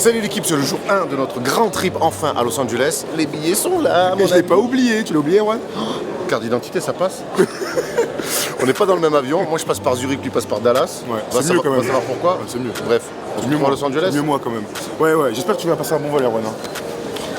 Salut l'équipe, c'est le jour 1 de notre grand trip enfin à Los Angeles. Les billets sont là, Et je l'ai pas oublié, tu l'as oublié, ouais. Carte d'identité, ça passe. On n'est pas dans le même avion. Moi je passe par Zurich, lui passe par Dallas. Ouais, on va c'est mieux quand même. savoir pourquoi. Ouais, c'est mieux. Bref, on se retrouve à Los Angeles. C'est mieux moi quand même. Ouais, j'espère que tu vas passer un bon vol, Erwan.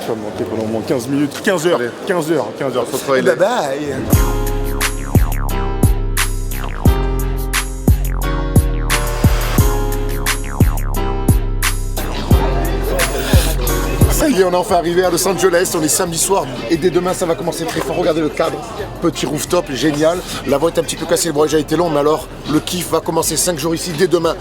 Tu vas me manquer pendant au moins 15 minutes. 15 heures. Allez. 15 heures. Faut travailler. Bye bye. Ça y est, on est enfin arrivé à Los Angeles, on est samedi soir et dès demain ça va commencer très fort. Regardez le cadre, petit rooftop, génial. La voie est un petit peu cassée, le voyage a été long, mais alors le kiff va commencer 5 jours ici dès demain.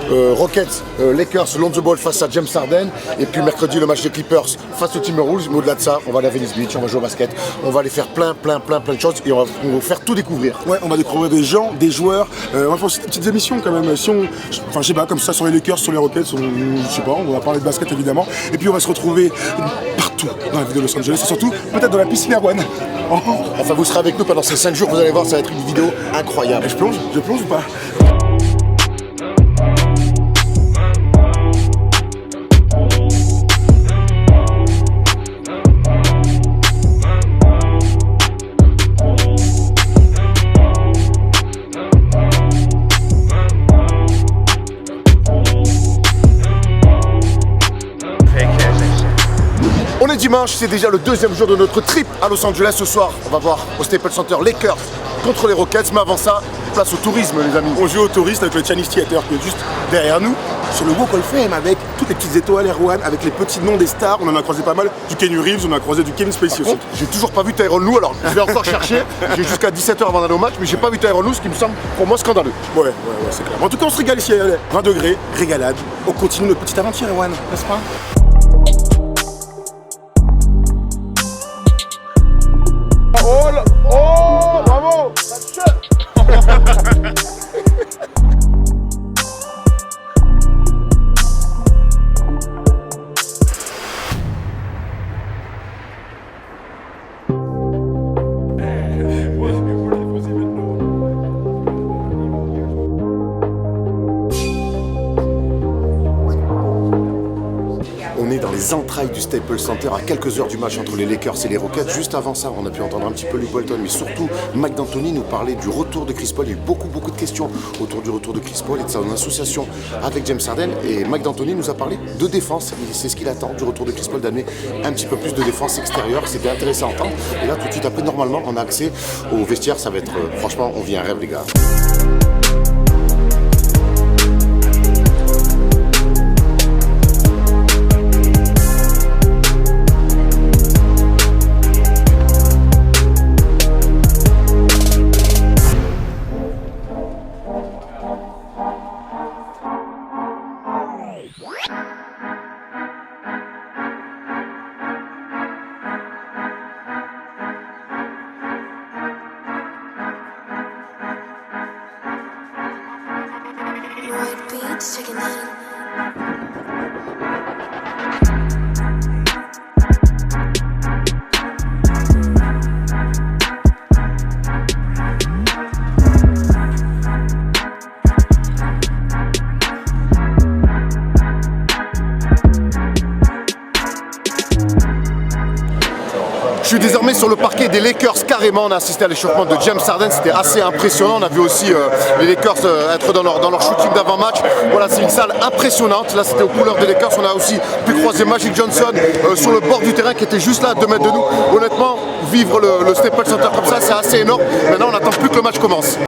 Rockets, Lakers, Lonzo Ball face à James Harden. Et puis mercredi le match des Clippers face aux Timberwolves. Mais au-delà de ça, on va aller à Venice Beach, on va jouer au basket, on va aller faire plein de choses et on va vous faire tout découvrir. Ouais, on va découvrir des gens, des joueurs. On va faire aussi des petites émissions quand même. Si on, enfin, je sais pas, comme ça sur les Lakers, sur les Rockets, je sais pas, on va parler de basket évidemment. Et puis on va se retrouver partout dans la ville de Los Angeles et surtout peut-être dans la piscine Erwan. Oh. Enfin, vous serez avec nous pendant ces 5 jours, vous allez voir, ça va être une vidéo incroyable. Et je plonge ou pas? On est dimanche, c'est déjà le deuxième jour de notre trip à Los Angeles. Ce soir, on va voir au Staples Center Lakers contre les Rockets. Mais avant ça, place au tourisme, les amis. On joue au tourisme avec le Chinese Theater qui est juste derrière nous, sur le Walk of Fame, avec toutes les petites étoiles Erwan, avec les petits noms des stars. On en a croisé pas mal, du Kenny Reeves, on a croisé du Kevin Spacey aussi. J'ai toujours pas vu Tyronn Lue, alors je vais encore chercher. J'ai jusqu'à 17h avant d'aller au match, mais j'ai pas vu Tyronn Lue, ce qui me semble pour moi scandaleux. Ouais, c'est clair. En tout cas, on se régale ici, 20 degrés, régalade. On continue notre petite aventure, Erwan, n'est-ce pas? Oh, bravo! On est dans les entrailles du Staples Center à quelques heures du match entre les Lakers et les Rockets. Juste avant ça, on a pu entendre un petit peu Luke Walton, mais surtout Mike D'Antoni nous parlait du retour de Chris Paul. Il y a eu beaucoup de questions autour du retour de Chris Paul et de son association avec James Harden. Et Mike D'Antoni nous a parlé de défense. C'est ce qu'il attend du retour de Chris Paul, d'amener un petit peu plus de défense extérieure. C'était intéressant à entendre. Et là, tout de suite après, normalement, on a accès au vestiaire. Ça va être, franchement, on vit un rêve, les gars. White beats, checking in. Je suis désormais sur le parquet des Lakers carrément. On a assisté à l'échauffement de James Harden, c'était assez impressionnant. On a vu aussi les Lakers être dans leur shooting d'avant-match. Voilà, c'est une salle impressionnante. Là, c'était aux couleurs des Lakers. On a aussi pu croiser Magic Johnson sur le bord du terrain qui était juste là à 2 mètres de nous. Honnêtement, vivre le Staples Center comme ça, c'est assez énorme. Maintenant, on n'attend plus que le match commence.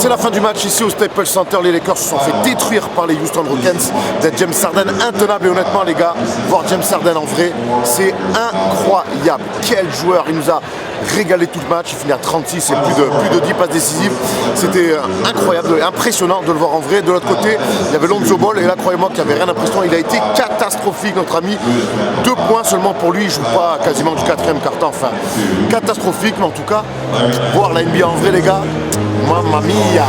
C'est la fin du match ici au Staples Center. Les Lakers se sont fait détruire par les Houston Rockets. D'être James Harden intenable. Et honnêtement, les gars, voir James Harden en vrai, c'est incroyable. Quel joueur! Il nous a régalé tout le match. Il finit à 36 et plus de 10 passes décisives. C'était incroyable, impressionnant de le voir en vrai. De l'autre côté, il y avait Lonzo Ball. Et là, croyez-moi qu'il n'y avait rien d'impressionnant. Il a été catastrophique, notre ami. 2 points seulement pour lui. Il ne joue pas quasiment du 4e quart-temps. Enfin, catastrophique. Mais en tout cas, voir la NBA en vrai, les gars, mamma mia!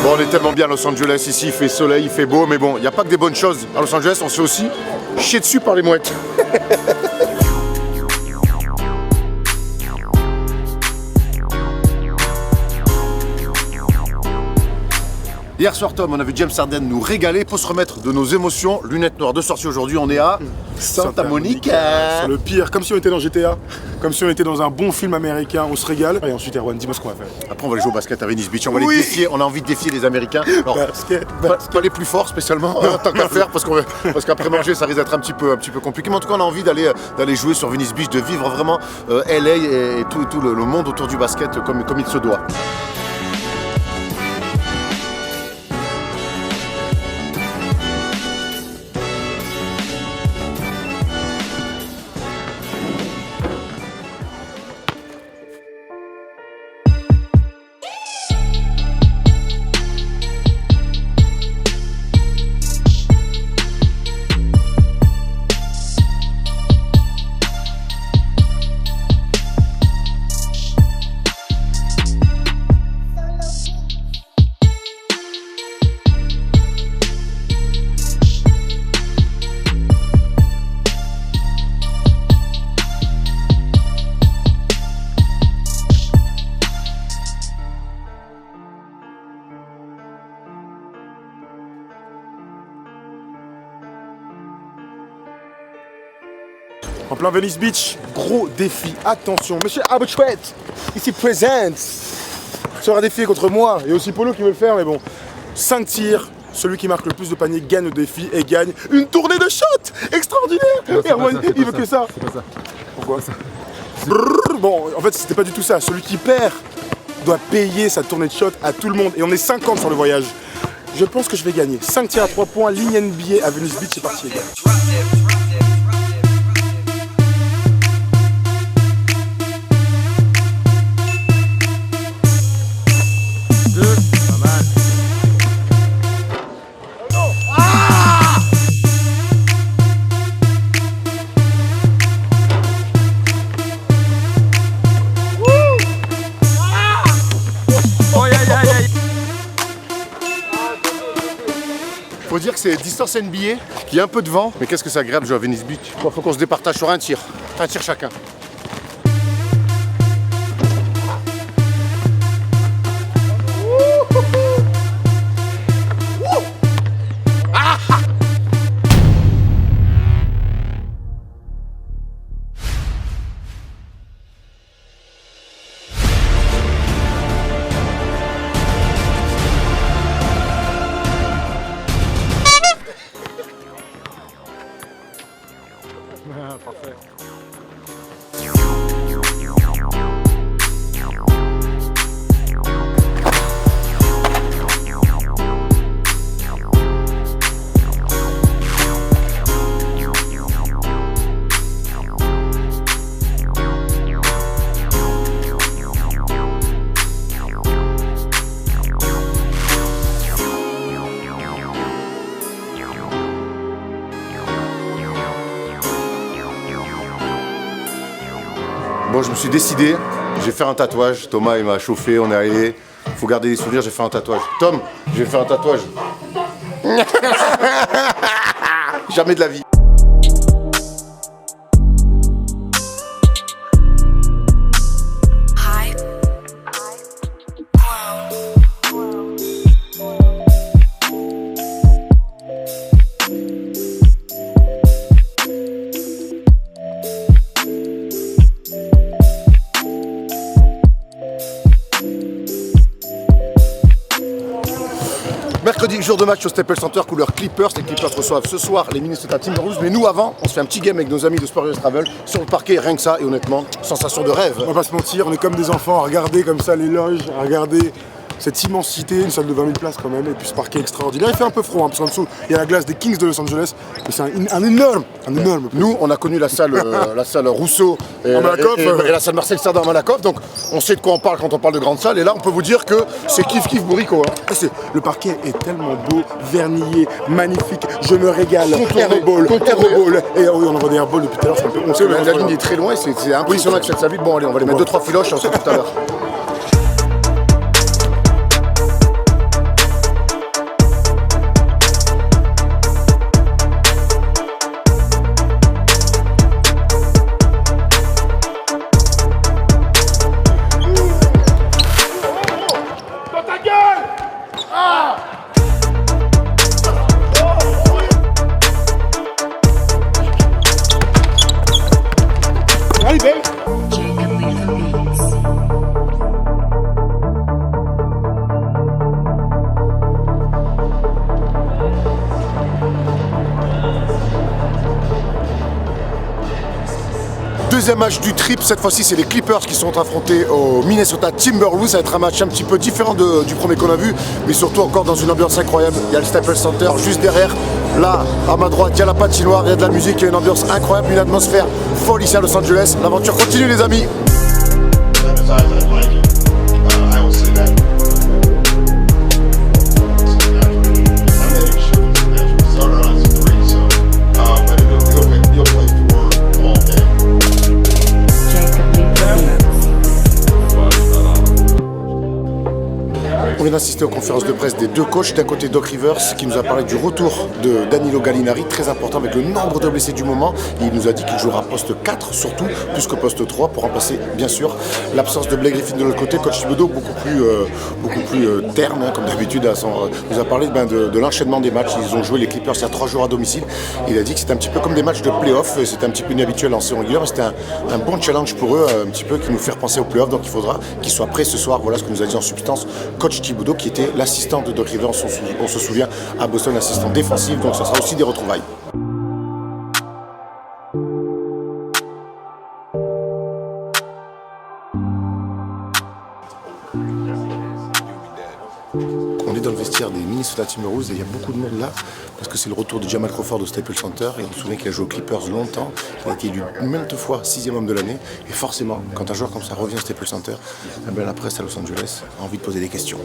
Bon, on est tellement bien à Los Angeles, ici il fait soleil, il fait beau, mais bon, il n'y a pas que des bonnes choses à Los Angeles, on se fait aussi chier dessus par les mouettes. Hier soir, Tom, on a vu James Harden nous régaler pour se remettre de nos émotions. Lunettes noires de sortie aujourd'hui, on est à Santa Monica. C'est le pire, comme si on était dans GTA, comme si on était dans un bon film américain, on se régale. Et ensuite, Erwan, dis-moi ce qu'on va faire. Après, on va aller jouer au basket à Venice Beach, on va les défier, on a envie de défier les Américains. Alors, pas les plus forts spécialement, tant qu'à faire, parce qu'après manger, ça risque d'être un petit peu compliqué. Mais en tout cas, on a envie d'aller jouer sur Venice Beach, de vivre vraiment LA et tout le monde autour du basket comme il se doit. En plein Venice Beach, gros défi. Attention, monsieur Arbutret, ici présent, sera défié contre moi et aussi Polo qui veut le faire, mais bon. 5 tirs, celui qui marque le plus de paniers gagne le défi et gagne une tournée de shots extraordinaire. Erwan, il veut que ça. C'est pas ça. Pourquoi ça? Bon, en fait, c'était pas du tout ça. Celui qui perd doit payer sa tournée de shots à tout le monde et on est 50 sur le voyage. Je pense que je vais gagner. 5 tirs à 3 points, ligne NBA à Venice Beach, c'est parti les gars. Faut dire que c'est distance NBA, qu'il y a un peu de vent, mais qu'est-ce que c'est agréable de jouer à Venice Beach. Faut qu'on se départage sur un tir chacun. Parfait. Bon, je me suis décidé, je vais faire un tatouage. Thomas, il m'a chauffé, on est allé Faut garder des souvenirs, j'ai fait un tatouage. Tom, je vais faire un tatouage. Jamais de la vie. Mercredi, jour de match au Staples Center, couleur Clippers. Les Clippers reçoivent ce soir les Minnesota Timberwolves. Mais nous, avant, on se fait un petit game avec nos amis de Sport Travel sur le parquet. Rien que ça, et honnêtement, sensation de rêve. On va pas se mentir, on est comme des enfants à regarder comme ça les loges, à regarder cette immensité, une salle de 20 000 places quand même, et puis ce parquet extraordinaire. Il fait un peu froid, hein, parce qu'en dessous, il y a la glace des Kings de Los Angeles, mais c'est un énorme. Nous, on a connu la salle, la salle Rousseau et la salle Marcel Cerdan à Malakoff, donc on sait de quoi on parle quand on parle de grande salle, et là, on peut vous dire que c'est kiff bourrico. Hein. Le parquet est tellement beau, vernillé, magnifique, je me régale. Airball, et oui, on envoie des airballs depuis tout à l'heure, c'est un peu on sait, la ligne est très loin, c'est impressionnant que cette salle vide. Bon, allez, on va les mettre 2-3 filoches, on se tout à l'heure. Deuxième match du trip, cette fois-ci c'est les Clippers qui sont affrontés aux Minnesota Timberwolves. Ça va être un match un petit peu différent du premier qu'on a vu, mais surtout encore dans une ambiance incroyable. Il y a le Staples Center juste derrière. Là, à ma droite, il y a la patinoire, il y a de la musique, il y a une ambiance incroyable, une atmosphère folle ici à Los Angeles. L'aventure continue les amis. On vient d'assister aux conférences de presse des deux coachs. D'un côté, Doc Rivers qui nous a parlé du retour de Danilo Gallinari, très important avec le nombre de blessés du moment. Et il nous a dit qu'il jouera poste 4 surtout, plus que poste 3 pour remplacer bien sûr l'absence de Blake Griffin de l'autre côté. Coach Thibodeau beaucoup plus terne, hein, comme d'habitude. Nous a parlé de l'enchaînement des matchs. Ils ont joué les Clippers il y a 3 jours à domicile. Il a dit que c'était un petit peu comme des matchs de play-off. C'était un petit peu inhabituel en saison régulière, mais c'était un bon challenge pour eux, un petit peu qui nous fait repenser aux play-off. Donc il faudra qu'ils soient prêts ce soir. Voilà ce que nous a dit en substance Coach Thibodeau, qui était l'assistant de Doc Rivers, on se souvient, à Boston, assistant défensif, donc ça sera aussi des retrouvailles. On est dans le vestiaire des Minnesota Timberwolves et il y a beaucoup de monde là parce que c'est le retour de Jamal Crawford au Staples Center et on se souvient qu'il a joué aux Clippers longtemps, il a été élu maintes fois 6e homme de l'année et forcément quand un joueur comme ça revient au Staples Center, la presse à Los Angeles a envie de poser des questions.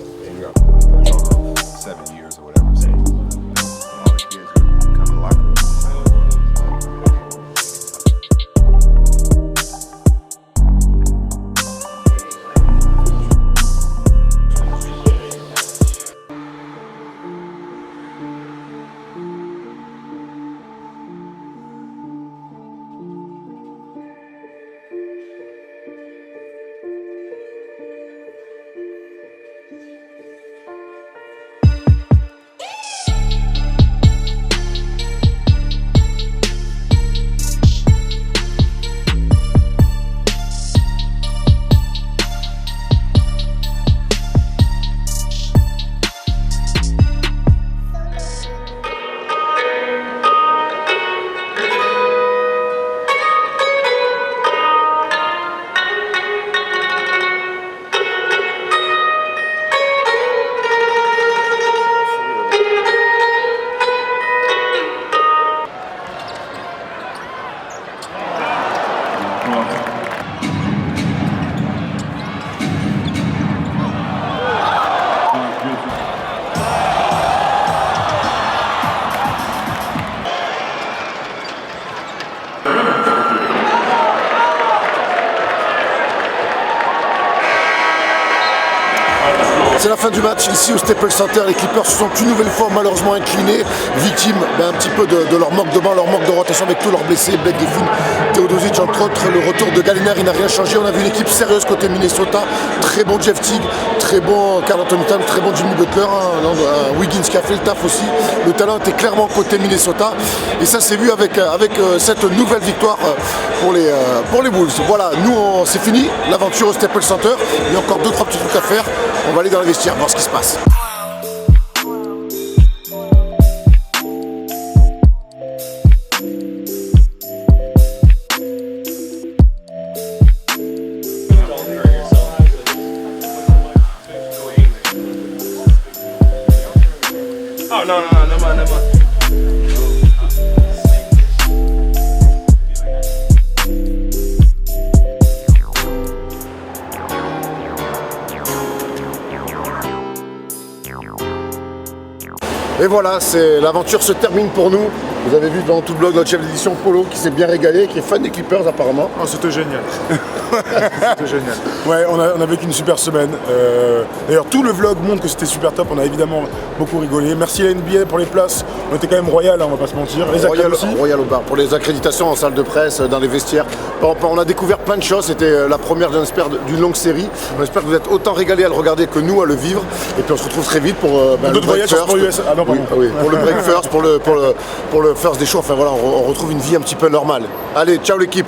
C'est la fin du match ici au Staples Center. Les Clippers se sont une nouvelle fois malheureusement inclinés, victimes un petit peu de leur manque de bain, leur manque de rotation avec tous leurs blessés, Blake Griffin, Teodosic entre autres. Le retour de Gallinari n'a rien changé. On a vu une équipe sérieuse côté Minnesota. Très bon Jeff Teague, très bon Karl Anthony Towns, très bon Jimmy Butler, Wiggins qui a fait le taf aussi. Le talent était clairement côté Minnesota. Et ça s'est vu avec cette nouvelle victoire pour les Wolves. Voilà, nous c'est fini, l'aventure au Staples Center. Il y a encore 2-3 petits trucs à faire. On va aller dans les vestiaires, voir ce qui se passe. Oh, no, never mind. Et voilà, l'aventure se termine pour nous. Vous avez vu dans tout le blog notre chef d'édition Polo qui s'est bien régalé, qui est fan des Clippers apparemment. Oh, c'était génial. C'était génial. Ouais, on a vécu une super semaine. D'ailleurs, tout le vlog montre que c'était super top. On a évidemment beaucoup rigolé. Merci à la NBA pour les places. On était quand même royal, hein, on va pas se mentir. Les Royal, aussi. Royal au bar, pour les accréditations en salle de presse, dans les vestiaires. On a découvert plein de choses. C'était la première, j'espère, d'une longue série. On espère que vous êtes autant régalés à le regarder que nous à le vivre. Et puis on se retrouve très vite pour le break first. Ah non, pardon. Oui, pour le break first, pour le first des shows. Enfin voilà, on retrouve une vie un petit peu normale. Allez, ciao l'équipe.